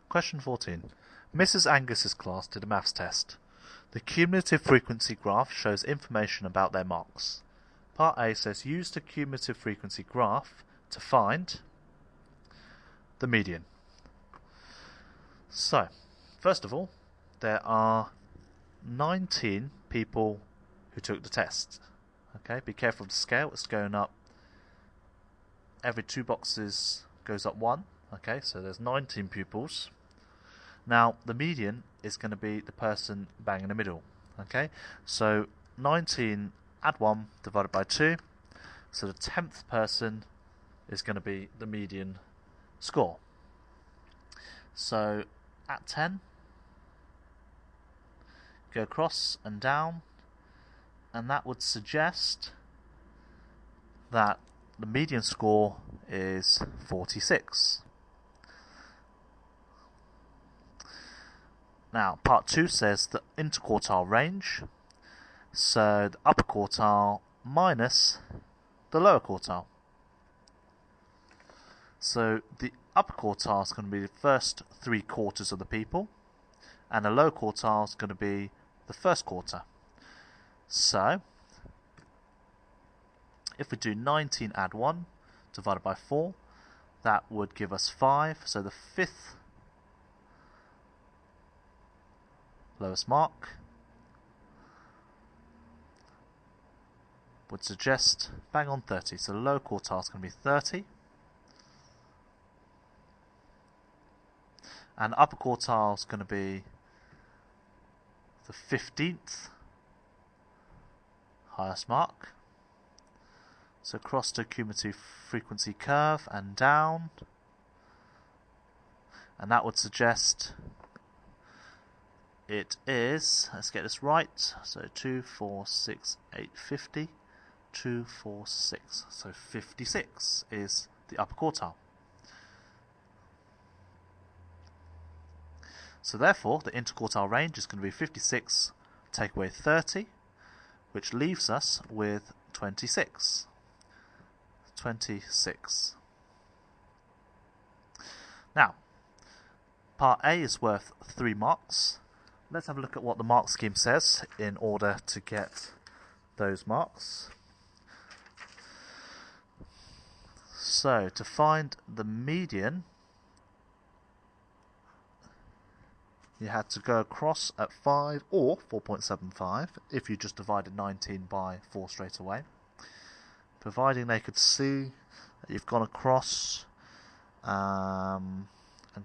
Question 14. Mrs. Angus's class did a maths test. The cumulative frequency graph shows information about their marks. Part A says use the cumulative frequency graph to find the median. So, first of all, there are 19 people who took the test. Okay, be careful of the scale, it's going up. Every 2 boxes goes up 1. Okay, so there's 19 pupils. Now, the median is going to be the person bang in the middle. Okay, so 19 add 1 divided by 2. So the 10th person is going to be the median score. So at 10, go across and down, and that would suggest that the median score is 46. Now, part 2 says the interquartile range, so the upper quartile minus the lower quartile. So the upper quartile is going to be the first 3 quarters of the people, and the lower quartile is going to be the first quarter. So, if we do 19 add 1 divided by 4, that would give us 5, so the 5th lowest mark would suggest bang on 30. So the low quartile is going to be 30, and the upper quartile is going to be the 15th highest mark. So across the cumulative frequency curve and down, and that would suggest it is, let's get this right, so 2, 4, 6, 8, 50, 2, 4, 6. So 56 is the upper quartile. So therefore, the interquartile range is going to be 56 take away 30, which leaves us with 26. 26. Now, part A is worth 3 marks. Let's have a look at what the mark scheme says in order to get those marks. So, to find the median, you had to go across at 5 or 4.75 if you just divided 19 by 4 straight away. Providing they could see that you've gone across and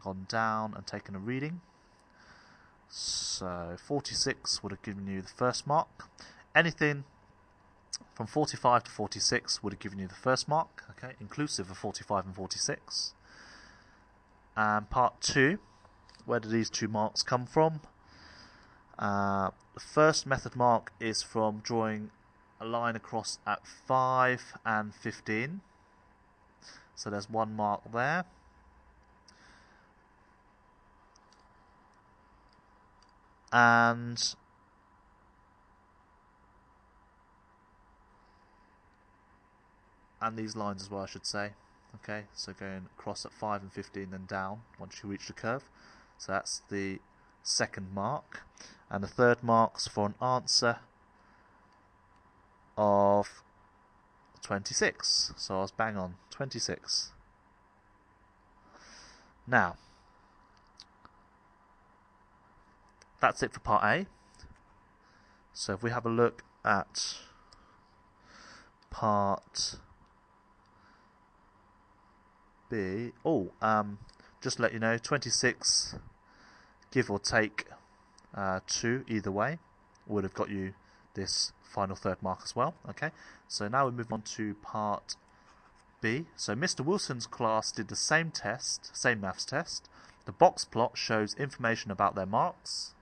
gone down and taken a reading. So 46 would have given you the first mark. Anything from 45 to 46 would have given you the first mark, okay, inclusive of 45 and 46. And part 2, where do these 2 marks come from? The first method mark is from drawing a line across at 5 and 15. So there's 1 mark there. And these lines as well, I should say. Okay, so going across at 5 and 15 then down once you reach the curve. So that's the second mark. And the third mark's for an answer of 26. So I was bang on, 26. Now, that's it for part A. So if we have a look at part B, just to let you know, 26, give or take 2 either way, would have got you this final third mark as well. Okay, so now we move on to part B. So Mr. Wilson's class did the same test, same maths test. The box plot shows information about their marks.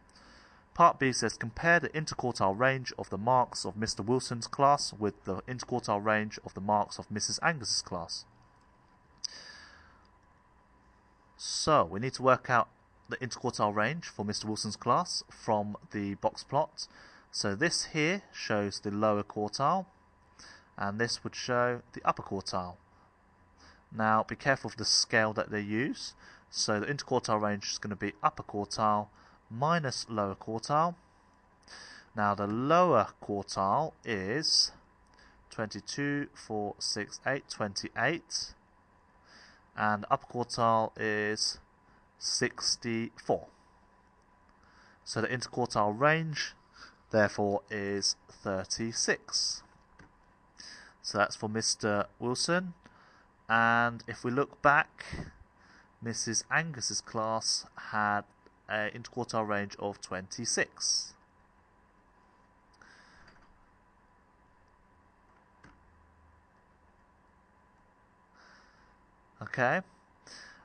Part B says compare the interquartile range of the marks of Mr. Wilson's class with the interquartile range of the marks of Mrs. Angus's class. So we need to work out the interquartile range for Mr. Wilson's class from the box plot. So this here shows the lower quartile, and this would show the upper quartile. Now be careful of the scale that they use. So the interquartile range is going to be upper quartile minus lower quartile. Now the lower quartile is 22, 4, 6, 8, 28. And the upper quartile is 64. So the interquartile range, therefore, is 36. So that's for Mr. Wilson. And if we look back, Mrs. Angus's class had an interquartile range of 26. Okay.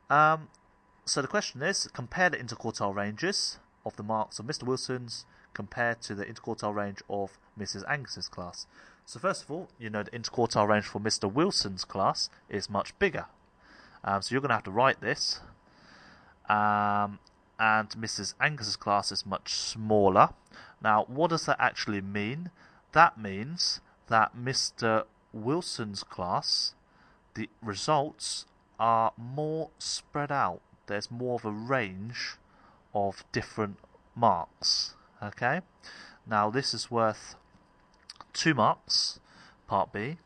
So the question is, compare the interquartile ranges of the marks of Mr. Wilson's compared to the interquartile range of Mrs. Angus's class. So first of all, you know the interquartile range for Mr. Wilson's class is much bigger. So you're going to have to write this. And Mrs. Angus's class is much smaller. Now, what does that actually mean? That means that Mr. Wilson's class, the results are more spread out. There's more of a range of different marks. Okay, now this is worth 2 marks, part B,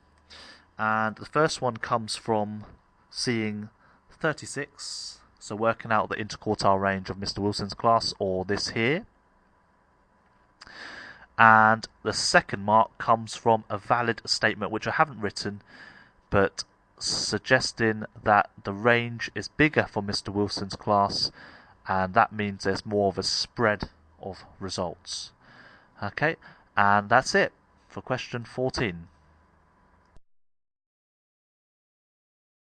and the first one comes from seeing 36, so working out the interquartile range of Mr. Wilson's class, or this here. And the second mark comes from a valid statement, which I haven't written, but suggesting that the range is bigger for Mr. Wilson's class, and that means there's more of a spread of results. Okay, and that's it for question 14.